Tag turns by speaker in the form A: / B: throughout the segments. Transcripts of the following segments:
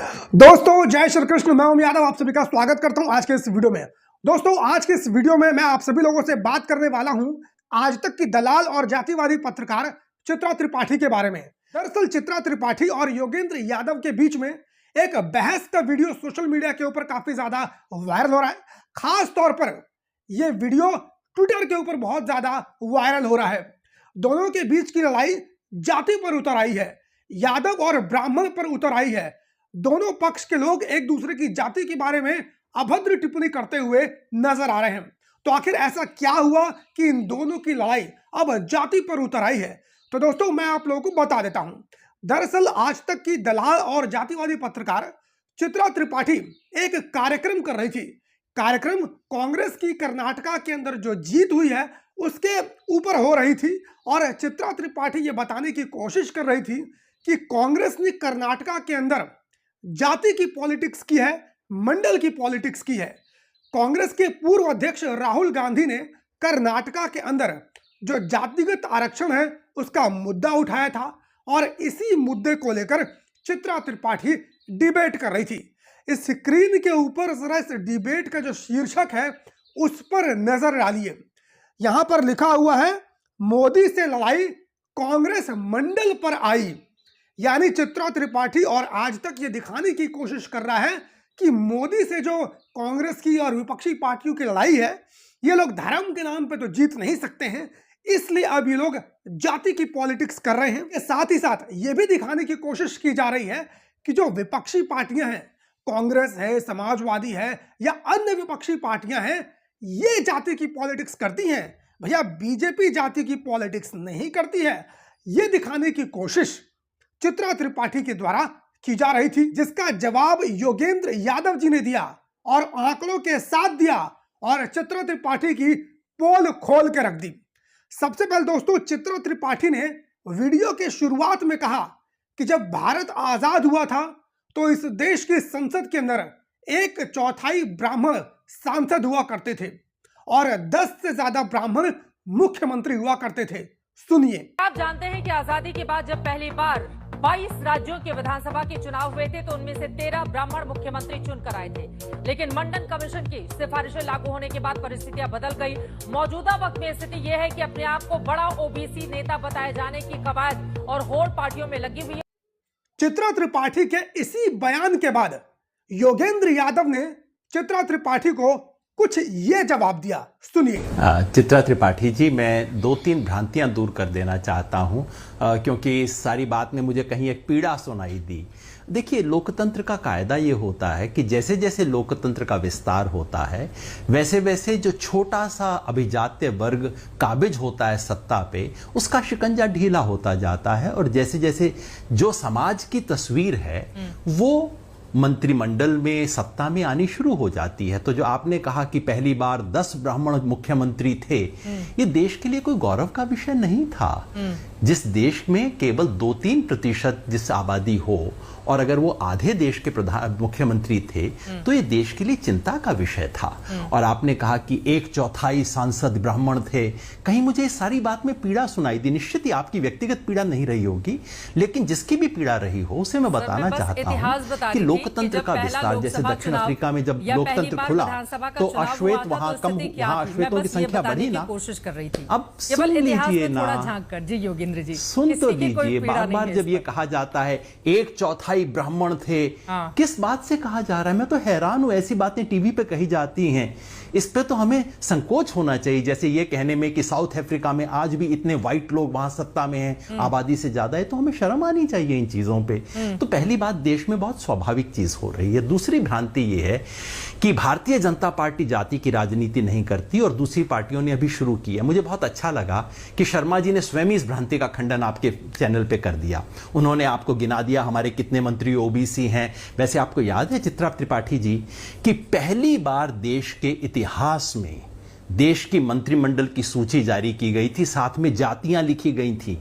A: दोस्तों जय श्री कृष्ण। मैं ओम यादव आप सभी का स्वागत करता हूं आज के इस वीडियो में। दोस्तों आज के इस वीडियो में मैं आप सभी लोगों से बात करने वाला हूं आज तक की दलाल और जातिवादी पत्रकार चित्रा त्रिपाठी के बारे में। दरअसल चित्रा त्रिपाठी और योगेंद्र यादव के बीच में एक बहस का वीडियो सोशल मीडिया के ऊपर काफी ज्यादा वायरल हो रहा है। खास तौर पर यह वीडियो ट्विटर के ऊपर बहुत ज्यादा वायरल हो रहा है। दोनों के बीच की लड़ाई जाति पर उतर आई है, यादव और ब्राह्मण पर उतर आई है। दोनों पक्ष के लोग एक दूसरे की जाति के बारे में अभद्र टिप्पणी करते हुए नजर आ रहे हैं। तो आखिर ऐसा क्या हुआ कि इन दोनों की लड़ाई अब जाति पर उतर आई है? तो दोस्तों मैं आप लोगों को बता देता हूं। दरअसल आज तक की दलाल और जातिवादी पत्रकार चित्रा त्रिपाठी एक कार्यक्रम कर रही थी। कार्यक्रम कांग्रेस की कर्नाटका के अंदर जो जीत हुई है उसके ऊपर हो रही थी और चित्रा त्रिपाठी ये बताने की कोशिश कर रही थी कि कांग्रेस ने कर्नाटका के अंदर जाति की पॉलिटिक्स की है, मंडल की पॉलिटिक्स की है। कांग्रेस के पूर्व अध्यक्ष राहुल गांधी ने कर्नाटका के अंदर जो जातिगत आरक्षण है उसका मुद्दा उठाया था और इसी मुद्दे को लेकर चित्रा त्रिपाठी डिबेट कर रही थी। इस स्क्रीन के ऊपर जरा इस डिबेट का जो शीर्षक है उस पर नजर डालिए। यहां पर लिखा हुआ है मोदी से लड़ाई कांग्रेस मंडल पर आई। यानी चित्रा त्रिपाठी और आज तक ये दिखाने की कोशिश कर रहा है कि मोदी से जो कांग्रेस की और विपक्षी पार्टियों की लड़ाई है ये लोग धर्म के नाम पे तो जीत नहीं सकते हैं, इसलिए अब ये लोग जाति की पॉलिटिक्स कर रहे हैं। साथ ही साथ ये भी दिखाने की कोशिश की जा रही है कि जो विपक्षी पार्टियां हैं, कांग्रेस है, समाजवादी है या अन्य विपक्षी पार्टियां हैं, ये जाति की पॉलिटिक्स करती हैं। भैया बीजेपी जाति की पॉलिटिक्स नहीं करती है। ये दिखाने की कोशिश चित्रा त्रिपाठी के द्वारा की जा रही थी, जिसका जवाब योगेंद्र यादव जी ने दिया और आंकड़ों के साथ दिया और चित्रा त्रिपाठी की पोल खोल के रख दी। सबसे पहले दोस्तों चित्रा त्रिपाठी ने वीडियो के शुरुआत में कहा कि जब भारत आजाद हुआ था तो इस देश की संसद के अंदर 1/4 ब्राह्मण सांसद हुआ करते थे और 10 से ज्यादा ब्राह्मण मुख्यमंत्री हुआ करते थे। सुनिए।
B: आप जानते हैं कि आजादी के बाद जब पहली बार 22 राज्यों के विधानसभा के चुनाव हुए थे तो उनमें से 13 ब्राह्मण मुख्यमंत्री चुनकर आए थे, लेकिन मंडन कमीशन की सिफारिशें लागू होने के बाद परिस्थितियां बदल गई। मौजूदा वक्त में स्थिति यह है कि अपने आप को बड़ा ओबीसी नेता बताए जाने की कवायद और होड़ पार्टियों में लगी हुई है।
A: चित्रा त्रिपाठी के इसी बयान के बाद योगेंद्र यादव ने चित्रा त्रिपाठी को कुछ ये जवाब दिया। सुनिए।
C: चित्रा त्रिपाठी जी, मैं 2-3 भ्रांतियां दूर कर देना चाहता हूं क्योंकि इस सारी बात ने मुझे कहीं एक पीड़ा सुनाई दी। देखिए, लोकतंत्र का कायदा ये होता है कि जैसे जैसे लोकतंत्र का विस्तार होता है वैसे वैसे जो छोटा सा अभिजात्य वर्ग काबिज होता है सत्ता पे, उसका शिकंजा ढीला होता जाता है और जैसे जैसे जो समाज की तस्वीर है वो मंत्रिमंडल में सत्ता में आनी शुरू हो जाती है। तो जो आपने कहा कि पहली बार 10 ब्राह्मण मुख्यमंत्री थे, ये देश के लिए कोई गौरव का विषय नहीं था। जिस देश में केवल 2-3% जिस आबादी हो और अगर वो आधे देश के प्रधान मुख्यमंत्री थे तो ये देश के लिए चिंता का विषय था। और आपने कहा कि 1/4 सांसद ब्राह्मण थे, कहीं मुझे इस सारी बात में पीड़ा सुनाई दी। निश्चित ही आपकी व्यक्तिगत पीड़ा नहीं रही होगी, लेकिन जिसकी भी पीड़ा रही हो उसे मैं बताना चाहता हूं कि लोकतंत्र का विस्तार, जैसे दक्षिण अफ्रीका में जब लोकतंत्र खुला तो अश्वेत वहां अश्वेतों की संख्या बढ़ी ना।
B: कोशिश कर रही थी।
C: अब सुन लीजिए ना, सुन तो लीजिए। बार बार जब ये कहा जाता है 1/4 ब्राह्मण थे, किस बात से कहा जा रहा है? मैं तो हैरान हूं, ऐसी बातें टीवी पे कही जाती हैं, इस पे तो हमें संकोच होना चाहिए। जैसे ये कहने में कि साउथ अफ्रीका में आज भी इतने व्हाइट लोग वहां सत्ता में हैं, आबादी से ज्यादा है, तो हमें शर्म आनी चाहिए इन चीजों पे। तो पहली बात, देश में बहुत स्वाभाविक चीज हो रही है। दूसरी भ्रांति ये है कि भारतीय जनता पार्टी जाति की राजनीति नहीं करती और दूसरी पार्टियों ने अभी शुरू की है। मुझे बहुत अच्छा लगा कि शर्मा जी ने स्वयं इस भ्रांति का खंडन आपके चैनल पे कर दिया। उन्होंने आपको गिना दिया हमारे कितने मंत्री ओबीसी हैं। वैसे आपको याद है चित्रा त्रिपाठी जी कि पहली बार देश के इतिहास में देश की मंत्रिमंडल की सूची जारी की गई थी, साथ में जातियां लिखी गई थी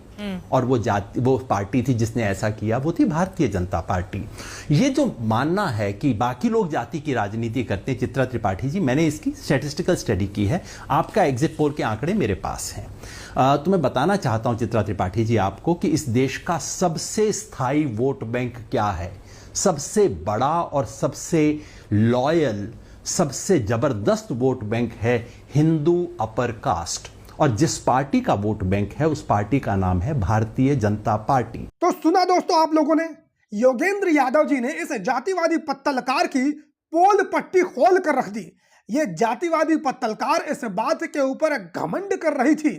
C: और वो पार्टी थी जिसने ऐसा किया, वो थी भारतीय जनता पार्टी। ये जो मानना है कि बाकी लोग जाति की राजनीति करते हैं, चित्रा त्रिपाठी जी, मैंने इसकी स्टैटिस्टिकल स्टडी की है, आपका एग्जिट पोल के आंकड़े मेरे पास हैं। तो मैं बताना चाहता हूं चित्रा त्रिपाठी जी आपको कि इस देश का सबसे स्थायी वोट बैंक क्या है। सबसे बड़ा और सबसे लॉयल, सबसे जबरदस्त वोट बैंक है हिंदू अपर कास्ट, और जिस पार्टी का वोट बैंक है उस पार्टी का नाम है भारतीय जनता पार्टी।
A: तो सुना दोस्तों आप लोगों ने, योगेंद्र यादव जी ने इस जातिवादी पत्तलकार की पोल पट्टी खोल कर रख दी। ये जातिवादी पत्तलकार इस बात के ऊपर घमंड कर रही थी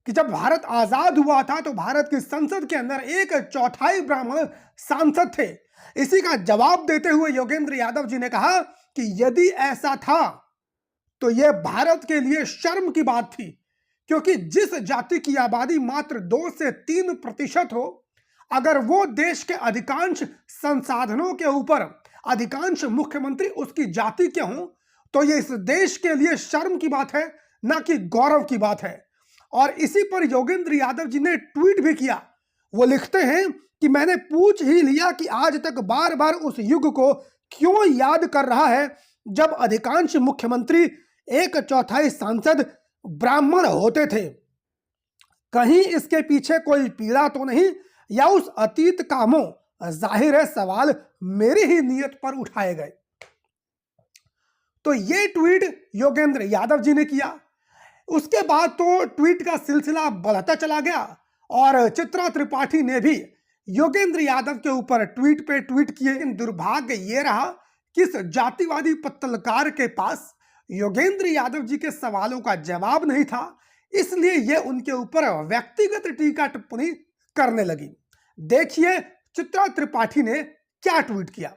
A: कि जब भारत आजाद हुआ था तो भारत की संसद के अंदर 1/4 ब्राह्मण सांसद थे। इसी का जवाब देते हुए योगेंद्र यादव जी ने कहा कि यदि ऐसा था तो यह भारत के लिए शर्म की बात थी, क्योंकि जिस जाति की आबादी मात्र 2 से 3% हो, अगर वो देश के अधिकांश संसाधनों के ऊपर अधिकांश मुख्यमंत्री उसकी जाति के हों, तो ये इस देश के लिए शर्म की बात है, ना कि गौरव की बात है। और इसी पर योगेंद्र यादव जी ने ट्वीट भी किया। वो लिखते हैं कि मैंने पूछ ही लिया कि आज तक बार बार उस युग को क्यों याद कर रहा है जब अधिकांश मुख्यमंत्री 1/4 सांसद ब्राह्मण होते थे। कहीं इसके पीछे कोई पीड़ा तो नहीं, या उस अतीत कामों, जाहिर है सवाल मेरी ही नीयत पर उठाए गए। तो ये ट्वीट योगेंद्र यादव जी ने किया। उसके बाद तो ट्वीट का सिलसिला बढ़ता चला गया और चित्रा त्रिपाठी ने भी योगेंद्र यादव के ऊपर ट्वीट पे ट्वीट किए। लेकिन दुर्भाग्य ये रहा कि इस जातिवादी पत्तलकार के पास योगेंद्र यादव जी के सवालों का जवाब नहीं था, इसलिए ये उनके ऊपर व्यक्तिगत टीका टिप्पणी करने लगी। देखिए चित्रा त्रिपाठी ने क्या ट्वीट किया।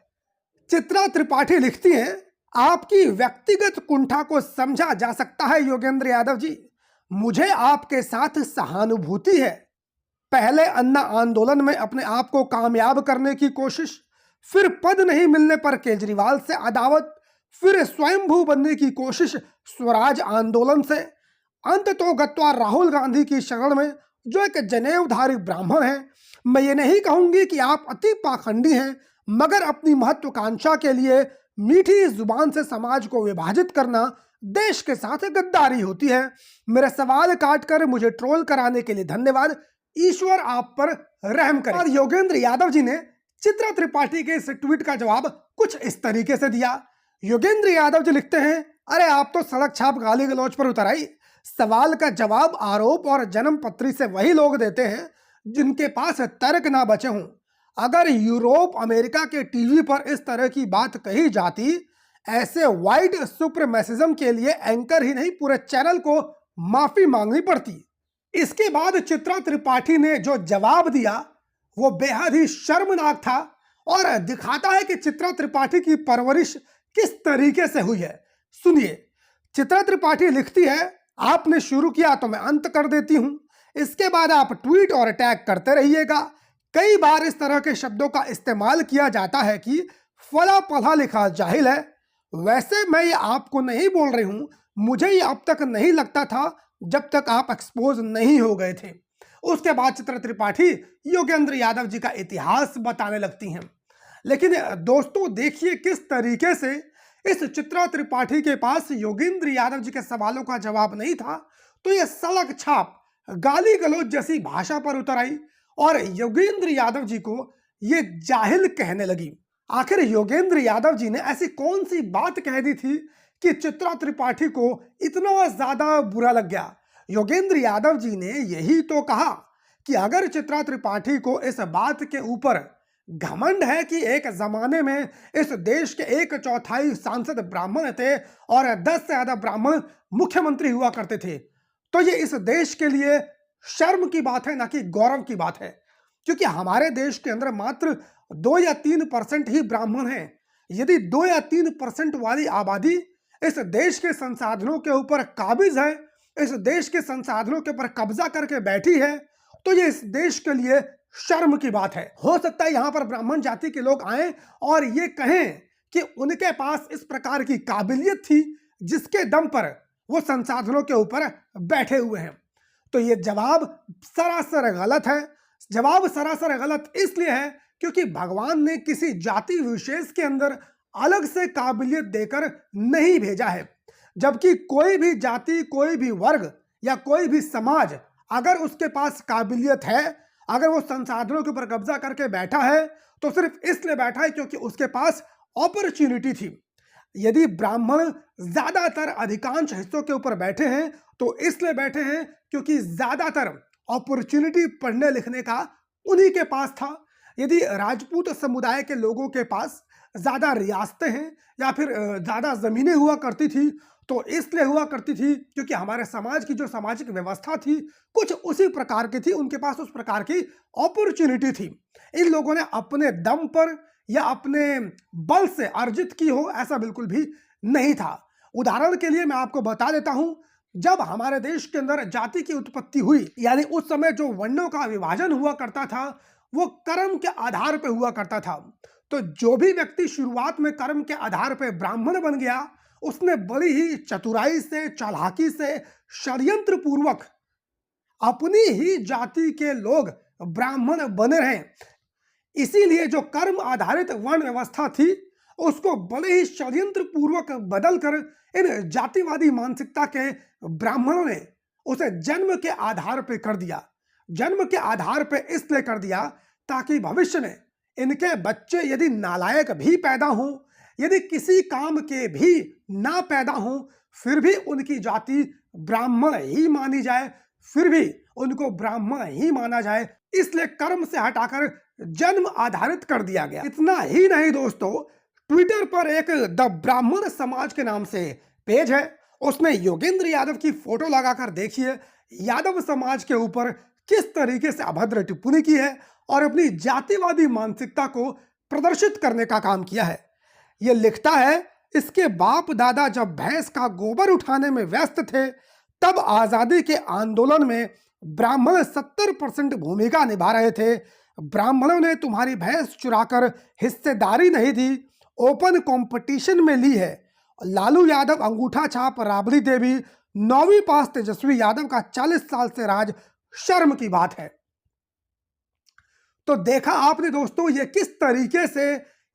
A: चित्रा त्रिपाठी लिखती हैं, आपकी व्यक्तिगत कुंठा को समझा जा सकता है योगेंद्र यादव जी, मुझे आपके साथ सहानुभूति है। पहले अन्ना आंदोलन में अपने आप को कामयाब करने की कोशिश, फिर पद नहीं मिलने पर केजरीवाल से अदावत, फिर स्वयंभू बनने की कोशिश स्वराज आंदोलन से, अंत तो गत्वा राहुल गांधी की शरण में जो एक जनेऊधारी ब्राह्मण है। मैं ये नहीं कहूंगी कि आप अति पाखंडी हैं, मगर अपनी महत्वाकांक्षा के लिए मीठी जुबान से समाज को विभाजित करना देश के साथ गद्दारी होती है। मेरे सवाल काटकर मुझे ट्रोल कराने के लिए धन्यवाद, ईश्वर आप पर रहम करे। और योगेंद्र यादव जी ने चित्रा त्रिपाठी के इस ट्वीट का जवाब कुछ इस तरीके से दिया। योगेंद्र यादव जी लिखते हैं, अरे आप तो सड़क छाप गाली गलौज पर उतर आई। सवाल का जवाब आरोप और जन्म पत्री से वही लोग देते हैं जिनके पास तर्क ना बचे हों। अगर यूरोप अमेरिका के टीवी पर इस तरह की बात कही जाती, ऐसे वाइट सुप्रीमेसिज्म के लिए एंकर ही नहीं पूरे चैनल को माफी मांगनी पड़ती। इसके बाद चित्रा त्रिपाठी ने जो जवाब दिया वो बेहद ही शर्मनाक था और दिखाता है कि चित्रा त्रिपाठी की परवरिश किस तरीके से हुई है। सुनिए, चित्रा त्रिपाठी लिखती है, आपने शुरू किया तो मैं अंत कर देती हूं, इसके बाद आप ट्वीट और टैग करते रहिएगा। कई बार इस तरह के शब्दों का इस्तेमाल किया जाता है कि फला पढ़ा लिखा जाहिल है। वैसे मैं ये आपको नहीं बोल रही हूं, मुझे ये अब तक नहीं लगता था जब तक आप एक्सपोज नहीं हो गए थे। उसके बाद चित्रा त्रिपाठी योगेंद्र यादव जी का इतिहास बताने लगती हैं। लेकिन दोस्तों देखिए किस तरीके से इस चित्रा त्रिपाठी के पास योगेंद्र यादव जी के सवालों का जवाब नहीं था, तो ये सड़क छाप गाली गलौज जैसी भाषा पर उतर आई और योगेंद्र यादव जी को ये जाहिल कहने लगी। आखिर योगेंद्र यादव जी ने ऐसी कौन सी बात कह दी थी कि चित्रा त्रिपाठी को इतना ज्यादा बुरा लग गया। योगेंद्र यादव जी ने यही तो कहा कि अगर चित्रा त्रिपाठी को इस बात के ऊपर घमंड है कि एक जमाने में इस देश के 1/4 सांसद ब्राह्मण थे और 10 से ज्यादा ब्राह्मण मुख्यमंत्री हुआ करते थे, तो ये इस देश के लिए शर्म की बात है, ना कि गौरव की बात है। क्योंकि हमारे देश के अंदर मात्र 2 या 3% ही ब्राह्मण हैं। यदि 2 या 3% वाली आबादी इस देश के संसाधनों के ऊपर काबिज है, इस देश के संसाधनों के ऊपर कब्जा करके बैठी है, तो ये इस देश के लिए शर्म की बात है। हो सकता है यहां पर ब्राह्मण जाति के लोग आए और ये कहें कि उनके पास इस प्रकार की काबिलियत थी जिसके दम पर वो संसाधनों के ऊपर बैठे हुए हैं। तो ये जवाब सरासर गलत है। जवाब सरासर गलत इसलिए है क्योंकि भगवान ने किसी जाति विशेष के अंदर अलग से काबिलियत देकर नहीं भेजा है। जबकि कोई भी जाति, कोई भी वर्ग या कोई भी समाज अगर उसके पास काबिलियत है, अगर वो संसाधनों के ऊपर कब्जा करके बैठा है तो सिर्फ इसलिए बैठा है क्योंकि उसके पास अपॉर्चुनिटी थी। यदि ब्राह्मण ज्यादातर अधिकांश हिस्सों के ऊपर बैठे हैं तो इसलिए बैठे हैं क्योंकि ज्यादातर अपॉर्चुनिटी पढ़ने लिखने का उन्हीं के पास था। यदि राजपूत समुदाय के लोगों के पास ज्यादा रियासतें हैं या फिर ज्यादा जमीनें हुआ करती थी तो इसलिए हुआ करती थी क्योंकि हमारे समाज की जो सामाजिक व्यवस्था थी कुछ उसी प्रकार की थी, उनके पास उस प्रकार की अपॉर्चुनिटी थी। इन लोगों ने अपने दम पर या अपने बल से अर्जित की हो ऐसा बिल्कुल भी नहीं था। उदाहरण के लिए मैं आपको बता देता हूं, जब हमारे देश के अंदर जाति की उत्पत्ति हुई, यानी उस समय जो वर्णों का विभाजन हुआ करता था वो कर्म के आधार पर हुआ करता था। तो जो भी व्यक्ति शुरुआत में कर्म के आधार पर ब्राह्मण बन गया उसने बड़ी ही चतुराई से, चालाकी से, षड्यंत्र पूर्वक अपनी ही जाति के लोग ब्राह्मण बने रहे। इसीलिए जो कर्म आधारित वर्ण व्यवस्था थी उसको बड़े ही षड्यंत्र पूर्वक बदलकर इन जातिवादी मानसिकता के ब्राह्मणों ने उसे जन्म के आधार पर कर दिया। जन्म के आधार पर इसलिए कर दिया ताकि भविष्य में इनके बच्चे यदि नालायक भी पैदा हों, यदि किसी काम के भी ना पैदा हों, फिर भी उनकी जाति ब्राह्मण ही मानी जाए, फिर भी उनको ब्राह्मण ही माना जाए। इसलिए कर्म से हटाकर जन्म आधारित कर दिया गया। इतना ही नहीं दोस्तों, ट्विटर पर एक द ब्राह्मण समाज के नाम से पेज है, उसमें योगेंद्र यादव की फोटो लगाकर देखिए यादव समाज के ऊपर किस तरीके से अभद्र टिप्पणी की है और अपनी जातिवादी मानसिकता को प्रदर्शित करने का काम किया है। यह लिखता है, इसके बाप दादा जब भैंस का गोबर उठाने में व्यस्त थे तब आजादी के आंदोलन में ब्राह्मण 70% भूमिका निभा रहे थे। ब्राह्मणों ने तुम्हारी भैंस चुराकर हिस्सेदारी नहीं दी, ओपन कंपटीशन में ली है। लालू यादव अंगूठा छाप राबड़ी देवी 9वीं पास तेजस्वी यादव का 40 साल से राज शर्म की बात है। तो देखा आपने दोस्तों ये किस तरीके से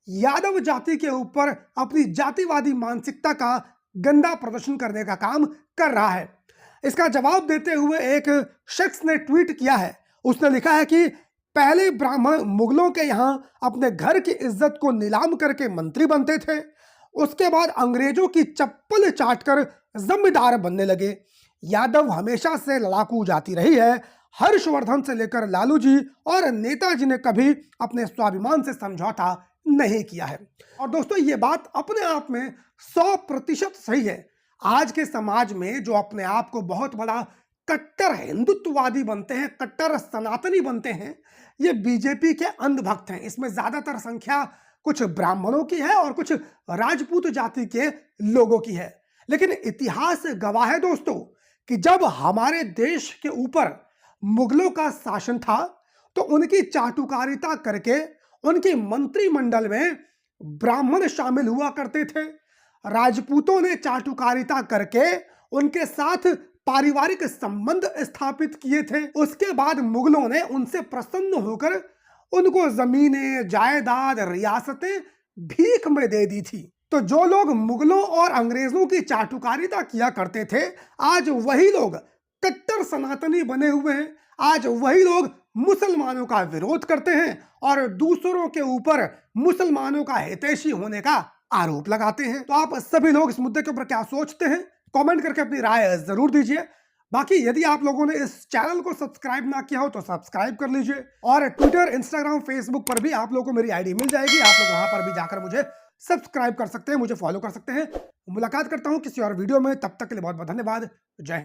A: यादव जाति के ऊपर अपनी जातिवादी मानसिकता का गंदा प्रदर्शन करने का काम कर रहा है। इसका जवाब देते हुए एक शख्स ने ट्वीट किया है। उसने लिखा है कि पहले ब्राह्मण मुगलों के यहाँ अपने घर की इज्जत को नीलाम करके मंत्री बनते थे, उसके बाद अंग्रेजों की चप्पल चाटकर जमींदार बनने लगे। यादव हमेशा से लड़ाकू जाति रही है। हर्षवर्धन से लेकर लालू जी और नेताजी ने कभी अपने स्वाभिमान से समझौता नहीं किया है। और दोस्तों ये बात अपने आप में 100% सही है। आज के समाज में जो अपने आप को बहुत बड़ा कट्टर हिंदुत्ववादी बनते हैं, कट्टर सनातनी बनते हैं, ये बीजेपी के अंधभक्त हैं। इसमें ज्यादातर संख्या कुछ ब्राह्मणों की है और कुछ राजपूत जाति के लोगों की है। लेकिन इतिहास गवाह है दोस्तों कि जब हमारे देश के ऊपर मुगलों का शासन था तो उनकी चाटुकारिता करके उनके मंत्रिमंडल में ब्राह्मण शामिल हुआ करते थे। राजपूतों ने चाटुकारिता करके उनके साथ पारिवारिक संबंध स्थापित किए थे। उसके बाद मुगलों ने उनसे प्रसन्न होकर उनको जमीनें, जायदाद, रियासतें भीख में दे दी थी। तो जो लोग मुगलों और अंग्रेजों की चाटुकारिता किया करते थे, आज वही लोग कट्टर सनातनी बने हुए हैं। आज वही लोग मुसलमानों का विरोध करते हैं और दूसरों के ऊपर मुसलमानों का हितैषी होने का आरोप लगाते हैं। तो आप सभी लोग इस मुद्दे के ऊपर क्या सोचते हैं, कमेंट करके अपनी राय जरूर दीजिए। बाकी यदि आप लोगों ने इस चैनल को सब्सक्राइब ना किया हो तो सब्सक्राइब कर लीजिए। और ट्विटर, इंस्टाग्राम, फेसबुक पर भी आप लोगों को मेरी आईडी मिल जाएगी। आप लोग वहां पर भी जाकर मुझे सब्सक्राइब कर सकते हैं, मुझे फॉलो कर सकते हैं। मुलाकात करता हूं किसी और वीडियो में, तब तक के लिए बहुत बहुत धन्यवाद। जय हिंद।